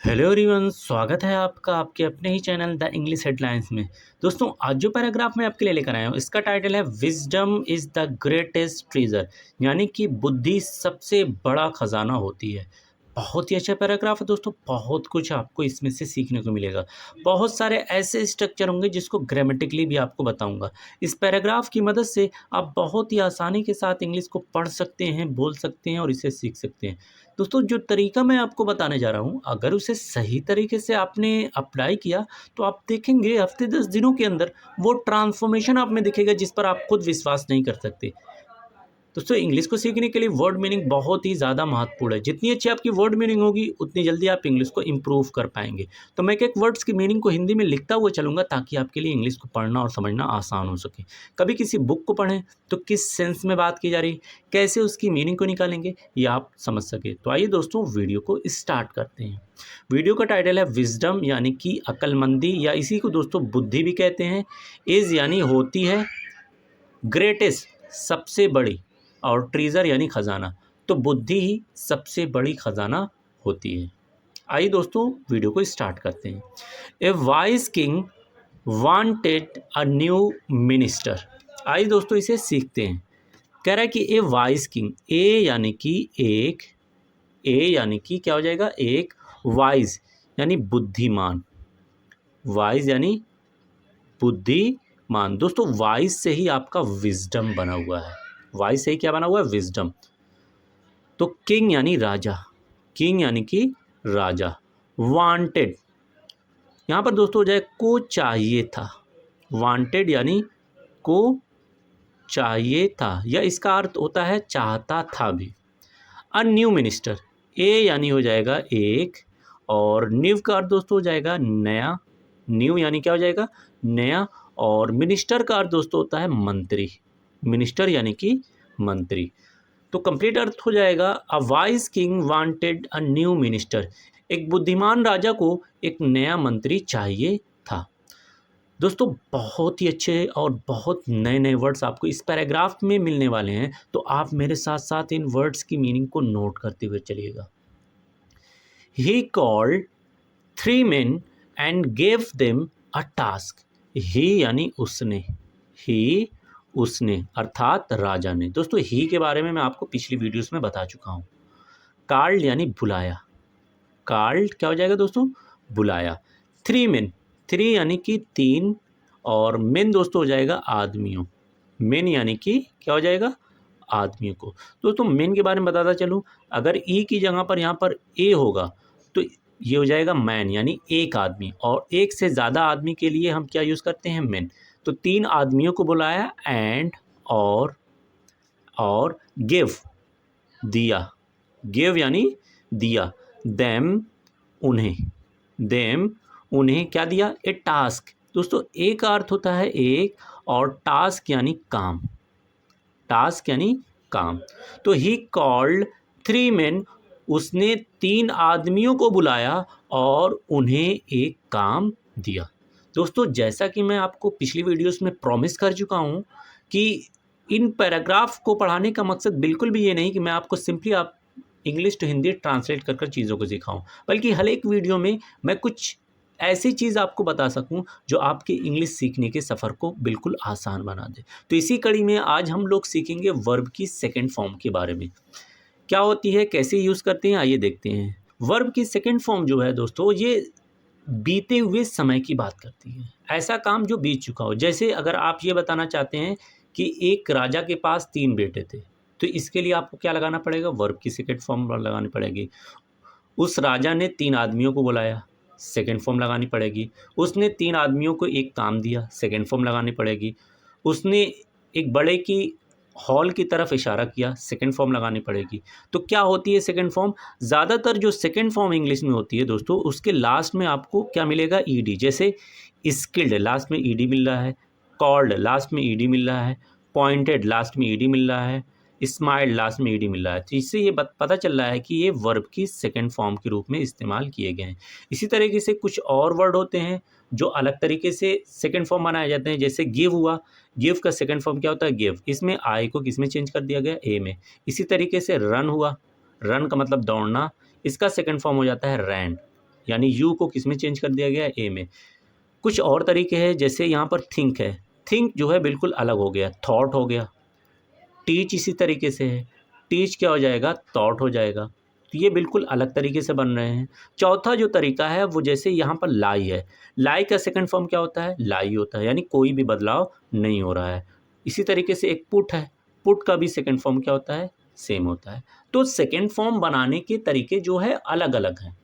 Hello everyone, स्वागत है आपका आपके अपने ही चैनल द इंग्लिश हेडलाइंस में। दोस्तों, आज जो पैराग्राफ मैं आपके लिए लेकर आया हूँ इसका टाइटल है wisdom is the greatest treasure, यानी कि बुद्धि सबसे बड़ा खजाना होती है। बहुत ही अच्छा पैराग्राफ है दोस्तों, बहुत कुछ आपको इसमें से सीखने को मिलेगा। बहुत सारे ऐसे स्ट्रक्चर होंगे जिसको ग्रामेटिकली भी आपको बताऊंगा। इस पैराग्राफ की मदद से आप बहुत ही आसानी के साथ इंग्लिश को पढ़ सकते हैं, बोल सकते हैं और इसे सीख सकते हैं। दोस्तों, जो तरीका मैं आपको बताने जा रहा हूँ, अगर उसे सही तरीके से आपने अप्लाई किया तो आप देखेंगे हफ्ते 10 दिनों के अंदर वो ट्रांसफॉर्मेशन आप में दिखेगा जिस पर आप खुद विश्वास नहीं कर सकते। दोस्तों, इंग्लिश को सीखने के लिए वर्ड मीनिंग बहुत ही ज़्यादा महत्वपूर्ण है। जितनी अच्छी आपकी वर्ड मीनिंग होगी उतनी जल्दी आप इंग्लिश को इम्प्रूव कर पाएंगे। तो मैं एक वर्ड्स की मीनिंग को हिंदी में लिखता हुआ चलूँगा ताकि आपके लिए इंग्लिश को पढ़ना और समझना आसान हो सके। कभी किसी बुक को पढ़ें तो किस सेंस में बात की जा रही, कैसे उसकी मीनिंग को निकालेंगे, ये आप समझ सके। तो आइए दोस्तों, वीडियो को स्टार्ट करते हैं। वीडियो का टाइटल है विजडम, यानी कि अक्लमंदी, या इसी को दोस्तों बुद्धि भी कहते हैं। इज़ यानी होती है, ग्रेटेस्ट सबसे बड़ी, और ट्रेजर यानी खजाना। तो बुद्धि ही सबसे बड़ी खजाना होती है। आइए दोस्तों, वीडियो को स्टार्ट करते हैं। ए wise king wanted a new minister. आइए दोस्तों, इसे सीखते हैं। कह रहा है कि ए वाइज किंग, ए यानी कि एक, ए यानी कि क्या हो जाएगा, एक, वाइज यानी बुद्धिमान, वाइज यानी बुद्धिमान। दोस्तों, वाइज से ही आपका विजडम बना हुआ है। वाइज से ही क्या बना हुआ है, विजडम। तो किंग यानी राजा, किंग यानी कि राजा। वांटेड, यहाँ पर दोस्तों हो जाए को चाहिए था। वांटेड यानी को चाहिए था, या इसका अर्थ होता है चाहता था भी। अ न्यू मिनिस्टर, ए यानी हो जाएगा एक, और न्यू का अर्थ दोस्तों हो जाएगा नया। न्यू यानी क्या हो जाएगा, नया। और मिनिस्टर का अर्थ दोस्तों होता है मंत्री। मिनिस्टर यानी कि मंत्री। तो कंप्लीट अर्थ हो जाएगा a wise king wanted a new minister. एक बुद्धिमान राजा को एक नया मंत्री चाहिए था। दोस्तों, बहुत ही अच्छे और बहुत नए नए वर्ड्स आपको इस पैराग्राफ में मिलने वाले हैं, तो आप मेरे साथ साथ इन वर्ड्स की मीनिंग को नोट करते हुए चलिएगा। He called 3 men and gave them a task. He यानी उसने, ही उसने अर्थात राजा ने। दोस्तों, ही के बारे में मैं आपको पिछली वीडियोस में बता चुका हूँ। कार्ड यानी बुलाया, कार्ड क्या हो जाएगा दोस्तों, बुलाया। 3 men, 3 यानी कि 3, और मेन दोस्तों हो जाएगा आदमियों। मेन यानी कि क्या हो जाएगा, आदमियों को। दोस्तों, मेन के बारे में बताता चलूँ, अगर ई की जगह पर यहाँ पर ए होगा तो ये हो जाएगा मैन, यानी एक आदमी। और एक से ज़्यादा आदमी के लिए हम क्या यूज़ करते हैं, मेन। तो 3 आदमियों को बुलाया, एंड और गिव दिया, गिव यानी दिया, देम उन्हें, देम उन्हें क्या दिया, ए टास्क। दोस्तों, एक का अर्थ होता है एक, और टास्क यानी काम, टास्क यानी काम। तो ही कॉल्ड 3 men, उसने 3 आदमियों को बुलाया और उन्हें एक काम दिया। दोस्तों, जैसा कि मैं आपको पिछली वीडियोस में प्रॉमिस कर चुका हूँ कि इन पैराग्राफ को पढ़ाने का मकसद बिल्कुल भी ये नहीं कि मैं आपको सिंपली आप इंग्लिश टू हिंदी ट्रांसलेट कर चीज़ों को सिखाऊं, बल्कि हर एक वीडियो में मैं कुछ ऐसी चीज़ आपको बता सकूं जो आपके इंग्लिश सीखने के सफ़र को बिल्कुल आसान बना दे। तो इसी कड़ी में आज हम लोग सीखेंगे वर्ब की सेकंड फॉर्म के बारे में। क्या होती है, कैसे यूज़ करते हैं, आइए देखते हैं। वर्ब की सेकंड फॉर्म जो है दोस्तों, ये बीते हुए समय की बात करती है। ऐसा काम जो बीत चुका हो। जैसे अगर आप ये बताना चाहते हैं कि एक राजा के पास 3 बेटे थे, तो इसके लिए आपको क्या लगाना पड़ेगा, वर्ब की सेकंड फॉर्म लगानी पड़ेगी। उस राजा ने 3 आदमियों को बुलाया, सेकंड फॉर्म लगानी पड़ेगी। उसने 3 आदमियों को एक काम दिया, सेकंड फॉर्म लगानी पड़ेगी। उसने एक बड़े की हॉल की तरफ इशारा किया, सेकंड फॉर्म लगानी पड़ेगी। तो क्या होती है सेकंड फॉर्म, ज़्यादातर जो सेकंड फॉर्म इंग्लिश में होती है दोस्तों, उसके लास्ट में आपको क्या मिलेगा, ईडी। जैसे स्किल्ड, लास्ट में ईडी मिल रहा है। कॉल्ड, लास्ट में ईडी मिल रहा है। पॉइंटेड, लास्ट में ईडी मिल रहा है। स्माइल, लास्ट में ईडी मिल रहा है। तो इससे ये पता चल रहा है कि ये वर्ब की सेकंड फॉर्म के रूप में इस्तेमाल किए गए हैं। इसी तरीके से कुछ और वर्ड होते हैं जो अलग तरीके से सेकंड फॉर्म बनाए जाते हैं। जैसे गिव हुआ, गिव का सेकंड फॉर्म क्या होता है, गिव। इसमें आई को किस में चेंज कर दिया गया, ए में। इसी तरीके से रन हुआ, रन का मतलब दौड़ना, इसका सेकंड फॉर्म हो जाता है रैन। यानी यू को किस में चेंज कर दिया गया है, ए में। कुछ और तरीके हैं, जैसे यहाँ पर थिंक है, थिंक जो है बिल्कुल अलग हो गया, थॉट हो गया। टीच इसी तरीके से है, टीच क्या हो जाएगा, थॉट हो जाएगा। तो ये बिल्कुल अलग तरीके से बन रहे हैं। चौथा जो तरीका है वो जैसे यहाँ पर लाई है, लाई का सेकंड फॉर्म क्या होता है, लाई होता है, यानी कोई भी बदलाव नहीं हो रहा है। इसी तरीके से एक पुट है, पुट का भी सेकंड फॉर्म क्या होता है, सेम होता है। तो सेकंड फॉर्म बनाने के तरीके जो है अलग अलग हैं,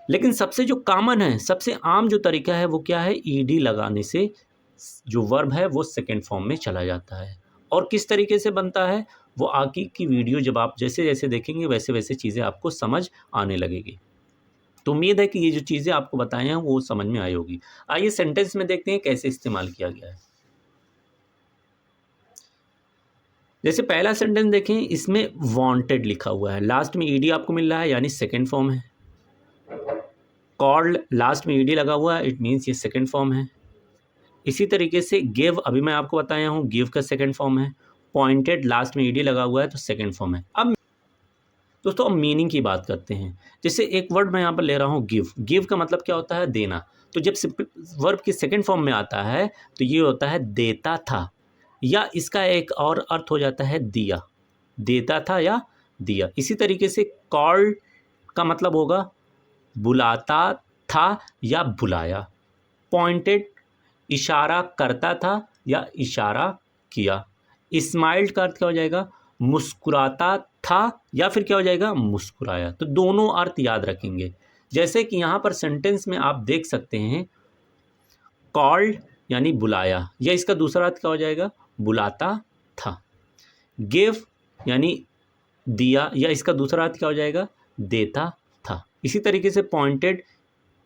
लेकिन सबसे जो कॉमन है, सबसे आम जो तरीका है वो क्या है, ईडी लगाने से जो वर्ब है वो सेकंड फॉर्म में चला जाता है। और किस तरीके से बनता है वो आगे की वीडियो जब आप जैसे जैसे देखेंगे वैसे वैसे चीज़ें आपको समझ आने लगेगी। तो उम्मीद है कि ये जो चीज़ें आपको बताए हैं वो समझ में आई होगी। आइए सेंटेंस में देखते हैं कैसे इस्तेमाल किया गया है। जैसे पहला सेंटेंस देखें, इसमें वांटेड लिखा हुआ है, लास्ट में ईडी आपको मिल रहा है यानी सेकंड फॉर्म है। कॉल्ड लास्ट में ईडी लगा हुआ है, इट मीन्स ये सेकंड फॉर्म है। इसी तरीके से गिव, अभी मैं आपको बताया हूँ गिव का सेकंड फॉर्म है। पॉइंटेड लास्ट में ईडी लगा हुआ है तो सेकंड फॉर्म है। अब दोस्तों अब मीनिंग की बात करते हैं। जैसे एक वर्ड मैं यहाँ पर ले रहा हूँ गिव, गिव का मतलब क्या होता है, देना। तो जब वर्ब की सेकंड फॉर्म में आता है तो ये होता है देता था, या इसका एक और अर्थ हो जाता है दिया, देता था या दिया। इसी तरीके से कॉल्ड का मतलब होगा बुलाता था या बुलाया। पॉइंटेड इशारा करता था या इशारा किया। स्माइल्ड का अर्थ क्या हो जाएगा, मुस्कुराता था या फिर क्या हो जाएगा, मुस्कुराया। तो दोनों अर्थ याद रखेंगे। जैसे कि यहाँ पर सेंटेंस में आप देख सकते हैं कॉल्ड यानी बुलाया, या इसका दूसरा अर्थ क्या हो जाएगा, बुलाता था। गिव यानी दिया, या इसका दूसरा अर्थ क्या हो जाएगा, देता था। इसी तरीके से पॉइंटेड,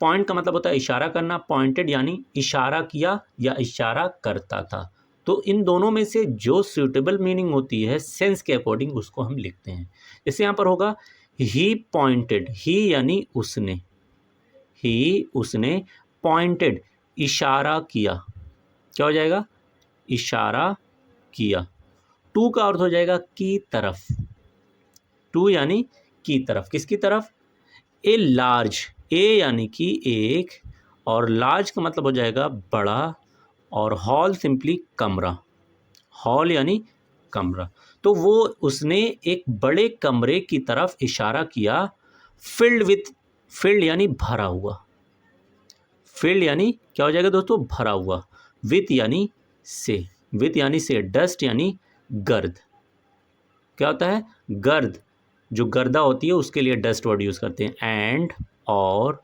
पॉइंट का मतलब होता है इशारा करना, पॉइंटेड यानी इशारा किया या इशारा करता था। तो इन दोनों में से जो सूटेबल मीनिंग होती है सेंस के अकॉर्डिंग उसको हम लिखते हैं। जैसे यहाँ पर होगा ही पॉइंटेड, ही यानी उसने, ही उसने, पॉइंटेड इशारा किया, क्या हो जाएगा, इशारा किया। टू का अर्थ हो जाएगा की तरफ, टू यानी की तरफ, किसकी तरफ, ए लार्ज, ए यानी कि एक, और लार्ज का मतलब हो जाएगा बड़ा, और हॉल सिंपली कमरा, हॉल यानी कमरा। तो वो उसने एक बड़े कमरे की तरफ इशारा किया। फिल्ड विथ, फिल्ड यानी भरा हुआ, फिल्ड यानी क्या हो जाएगा दोस्तों, भरा हुआ। विथ यानी से, विथ यानी से। डस्ट यानी गर्द, क्या होता है, गर्द, जो गर्दा होती है उसके लिए डस्ट वर्ड यूज़ करते हैं। एंड, और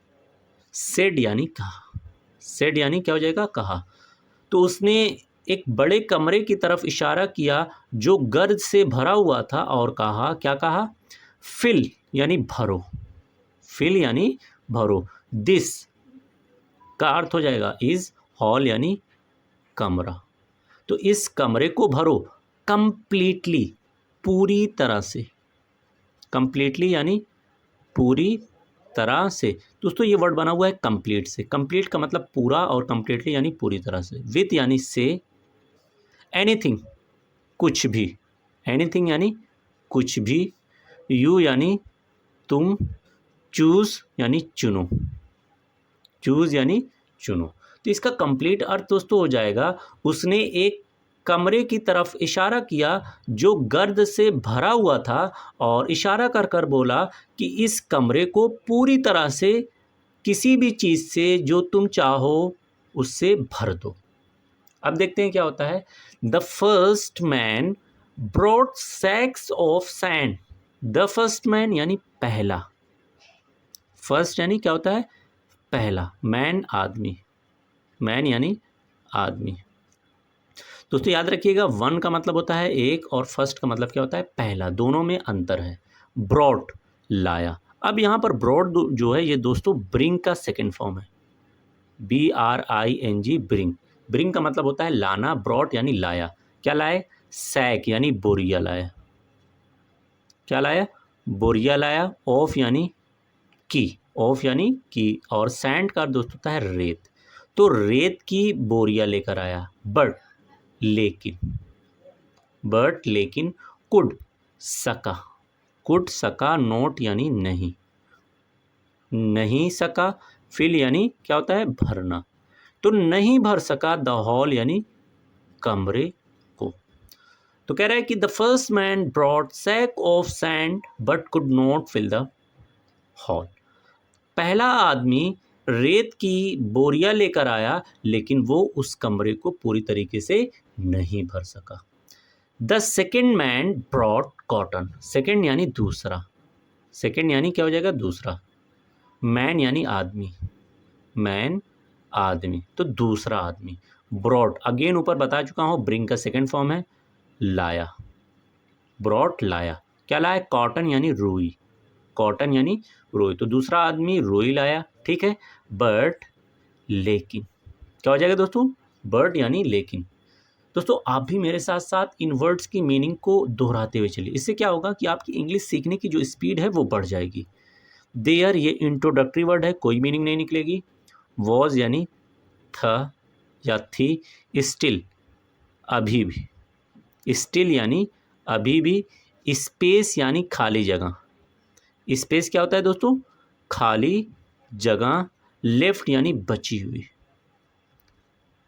सेड यानी कहा, सेड यानी क्या हो जाएगा, कहा। तो उसने एक बड़े कमरे की तरफ इशारा किया जो गर्द से भरा हुआ था और कहा, क्या कहा, फिल यानी भरो, फिल यानी भरो। दिस का अर्थ हो जाएगा इज, हॉल यानी कमरा। तो इस कमरे को भरो कंप्लीटली, पूरी तरह से, कंप्लीटली यानी पूरी तरह से। दोस्तों ये वर्ड बना हुआ है कंप्लीट से, कंप्लीट का मतलब पूरा और कंप्लीटली यानी पूरी तरह से। विथ यानी से। एनीथिंग कुछ भी, एनीथिंग यानी कुछ भी। यू यानी तुम। चूज़ यानी चुनो, चूज़ यानी चुनो। तो इसका कंप्लीट अर्थ दोस्तों हो जाएगा उसने एक कमरे की तरफ इशारा किया जो गर्द से भरा हुआ था और इशारा कर कर बोला कि इस कमरे को पूरी तरह से किसी भी चीज़ से जो तुम चाहो उससे भर दो। अब देखते हैं क्या होता है। The first man brought sacks of sand, the first man यानी पहला, फर्स्ट यानी क्या होता है, पहला, मैन आदमी, मैन यानी आदमी। दोस्तों याद रखिएगा वन का मतलब होता है एक और फर्स्ट का मतलब क्या होता है, पहला, दोनों में अंतर है। ब्रॉट लाया। अब यहाँ पर ब्रॉड जो है ये दोस्तों ब्रिंग का सेकंड फॉर्म है, BRING, ब्रिंग। ब्रिंग का मतलब होता है लाना, ब्रॉट यानी लाया। क्या लाए, सैक यानी बोरिया लाया, क्या लाया, बोरिया लाया। ऑफ यानी की, ऑफ यानी की, और सैंड का दोस्त होता है रेत, तो रेत की बोरिया लेकर आया। बट लेकिन, बट लेकिन, कुड सका, कुड सका, नोट यानी नहीं, नहीं सका, फिल यानी क्या होता है, भरना। तो नहीं भर सका द हॉल यानी कमरे को। तो कह रहा है कि the first man brought sack of sand but could not fill the hole. पहला आदमी रेत की बोरियां लेकर आया, लेकिन वो उस कमरे को पूरी तरीके से नहीं भर सका। The second man brought cotton, second यानी दूसरा, सेकेंड यानी क्या हो जाएगा, दूसरा। मैन यानी आदमी, मैन आदमी, तो दूसरा आदमी। ब्रॉट अगेन ऊपर बता चुका हूँ, ब्रिंग का सेकेंड फॉर्म है लाया, ब्रॉट लाया। क्या लाया, कॉटन यानी रुई, कॉटन यानी रुई, तो दूसरा आदमी रुई लाया, ठीक है। बट लेकिन क्या हो जाएगा दोस्तों, बट यानी लेकिन। दोस्तों आप भी मेरे साथ साथ इन वर्ड्स की मीनिंग को दोहराते हुए चलिए, इससे क्या होगा कि आपकी इंग्लिश सीखने की जो स्पीड है वो बढ़ जाएगी। देयर ये इंट्रोडक्टरी वर्ड है, कोई मीनिंग नहीं निकलेगी। वॉज यानी था या थी, स्टिल अभी भी, स्टिल यानी अभी भी। स्पेस यानी खाली जगह, स्पेस क्या होता है दोस्तों, खाली जगह। लेफ्ट यानी बची हुई,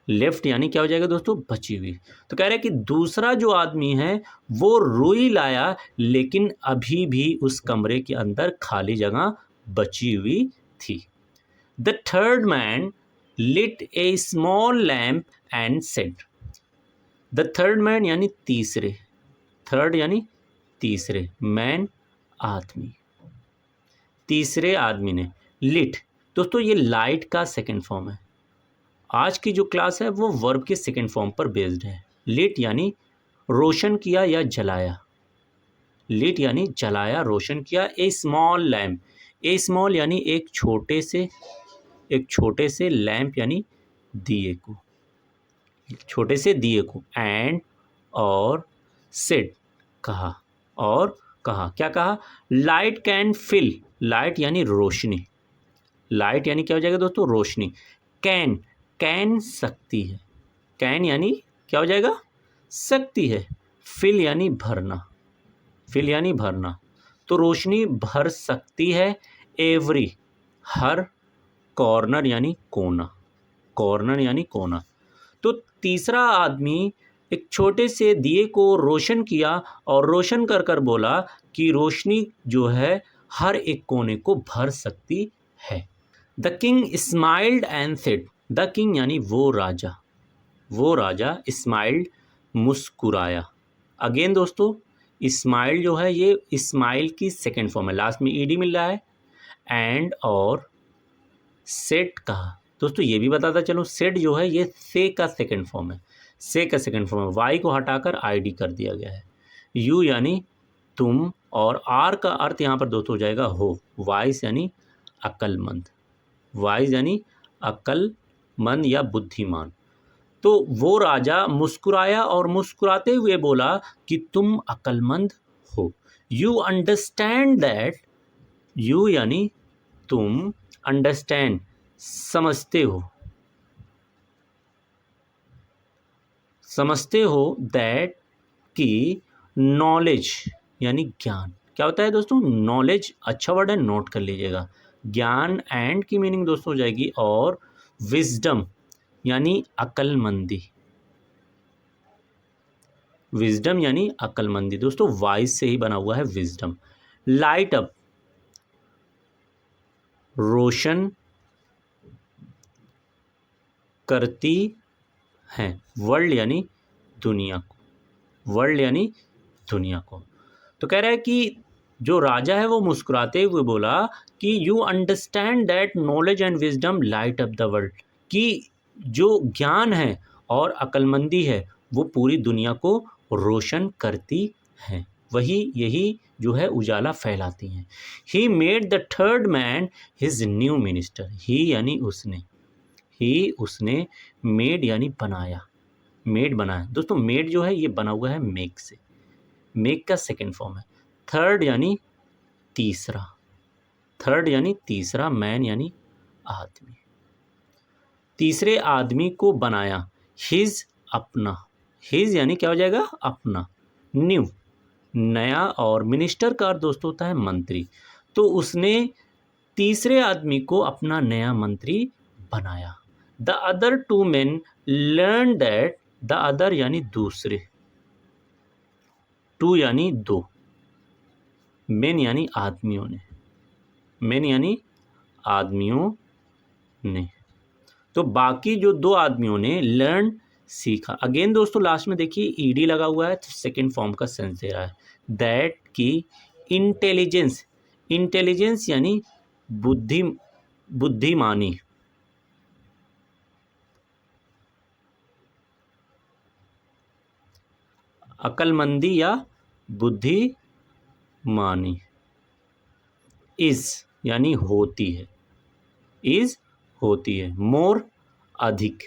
लेफ्ट यानी क्या हो जाएगा दोस्तों, बची हुई। तो कह रहे हैं कि दूसरा जो आदमी है वो रुई लाया, लेकिन अभी भी उस कमरे के अंदर खाली जगह बची हुई थी। The third man lit a small lamp and said, the third man यानी तीसरे, थर्ड यानी तीसरे, मैन आदमी, तीसरे आदमी ने लिट। दोस्तों ये लाइट का सेकेंड फॉर्म है। आज की जो क्लास है वो वर्ब के सेकेंड फॉर्म पर बेस्ड है। लिट यानी रोशन किया या जलाया, लिट यानी जलाया, रोशन किया। ए स्मॉल लैम्प, ए स्मॉल यानी एक छोटे से, एक छोटे से, लैम्प यानी दिए को, छोटे से दिए को। एंड और सेड कहा, और कहा, क्या कहा, लाइट कैन फिल, लाइट यानी रोशनी, लाइट यानी क्या हो जाएगा दोस्तों, रोशनी। कैन, कैन सकती है, कैन यानी क्या हो जाएगा, सकती है। फिल यानी भरना, फिल यानी भरना, तो रोशनी भर सकती है। एवरी हर, कॉर्नर यानी कोना, कॉर्नर यानी कोना। तो तीसरा आदमी एक छोटे से दिए को रोशन किया और रोशन कर कर बोला कि रोशनी जो है हर एक कोने को भर सकती है। The king smiled and said, the king यानी वो राजा, वो राजा, स्माइल्ड मुस्कुराया। अगेन दोस्तों स्माइल जो है ये स्माइल की सेकेंड फॉर्म है, लास्ट में ईडी मिल रहा है। एंड और सेट कहा, दोस्तों ये भी बताता चलो, सेट जो है ये से का सेकेंड फॉर्म है, से का सेकेंड फॉर्म है। वाई को हटाकर आईडी कर दिया गया है। यू यानी तुम, और आर का अर्थ यहाँ पर दोस्तों हो जाएगा हो। वाइस यानी अक्लमंद, वाइस यानी अक्लमंद या बुद्धिमान। तो वो राजा मुस्कुराया और मुस्कुराते हुए बोला कि तुम अक्लमंद हो। यू अंडरस्टैंड दैट, यू यानी तुम, अंडरस्टैंड समझते हो, समझते हो, दैट कि नॉलेज यानी ज्ञान, क्या होता है दोस्तों, नॉलेज अच्छा वर्ड है, नोट कर लीजिएगा। ज्ञान एंड की मीनिंग दोस्तों हो जाएगी, और विजडम यानी अक्लमंदी, विजडम यानी अक्लमंदी। दोस्तों वाइस से ही बना हुआ है विजडम। लाइट अप रोशन करती हैं, वर्ल्ड यानी दुनिया को, वर्ल्ड यानी दुनिया को। तो कह रहा है कि जो राजा है वो मुस्कुराते हुए बोला कि you understand that knowledge and wisdom light up the world, कि जो ज्ञान है और अक्लमंदी है वो पूरी दुनिया को रोशन करती हैं, वही यही जो है उजाला फैलाती हैं। He made the third man his new minister, he यानी उसने, ही उसने, मेड यानी बनाया, मेड बनाया। दोस्तों मेड जो है ये बना हुआ है मेक से, मेक का सेकेंड फॉर्म है। थर्ड यानी तीसरा, थर्ड यानी तीसरा, मैन यानी आदमी, तीसरे आदमी को बनाया। हिज अपना, हिज यानी क्या हो जाएगा, अपना। न्यू नया, और मिनिस्टर का अर्थ दोस्तों होता है मंत्री। तो उसने तीसरे आदमी को अपना नया मंत्री बनाया। The other two men learn that, the other यानी दूसरे, टू यानी दो, मेन यानी आदमियों ने, मेन यानी आदमियों ने। तो बाकी जो दो आदमियों ने लर्न सीखा। अगेन दोस्तों लास्ट में देखिए ईडी लगा हुआ है तो सेकेंड फॉर्म का सेंस दे रहा है। दैट की इंटेलिजेंस, इंटेलिजेंस यानी बुद्धिमानी, अक्लमंदी या बुद्धिमानी। इज यानी होती है, इज होती है। मोर अधिक,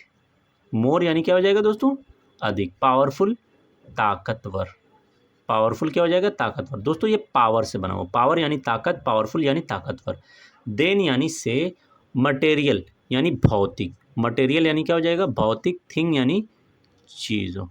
मोर यानी क्या हो जाएगा दोस्तों, अधिक। पावरफुल ताकतवर, पावरफुल क्या हो जाएगा, ताकतवर। दोस्तों ये पावर से बना हुआ, पावर यानी ताकत, पावरफुल यानी ताकतवर। देन यानी से, मटेरियल यानी भौतिक, मटेरियल यानी क्या हो जाएगा, भौतिक। थिंग यानी चीज़ों।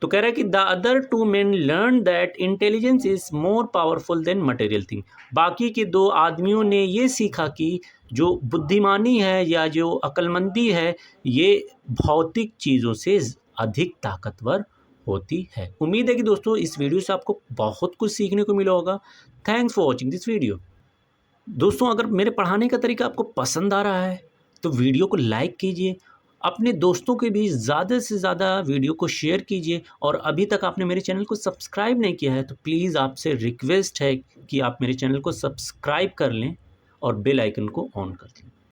तो कह रहा है कि the other two men learn that intelligence is more powerful than material thing. बाकी के दो आदमियों ने ये सीखा कि जो बुद्धिमानी है या जो अक्लमंदी है ये भौतिक चीज़ों से अधिक ताकतवर होती है। उम्मीद है कि दोस्तों इस वीडियो से आपको बहुत कुछ सीखने को मिला होगा। Thanks for watching this video. दोस्तों अगर मेरे पढ़ाने का तरीका आपको पसंद आ रहा है तो वीडियो को लाइक कीजिए, अपने दोस्तों के बीच ज़्यादा से ज़्यादा वीडियो को शेयर कीजिए, और अभी तक आपने मेरे चैनल को सब्सक्राइब नहीं किया है तो प्लीज़ आपसे रिक्वेस्ट है कि आप मेरे चैनल को सब्सक्राइब कर लें और बेल आइकन को ऑन कर दें।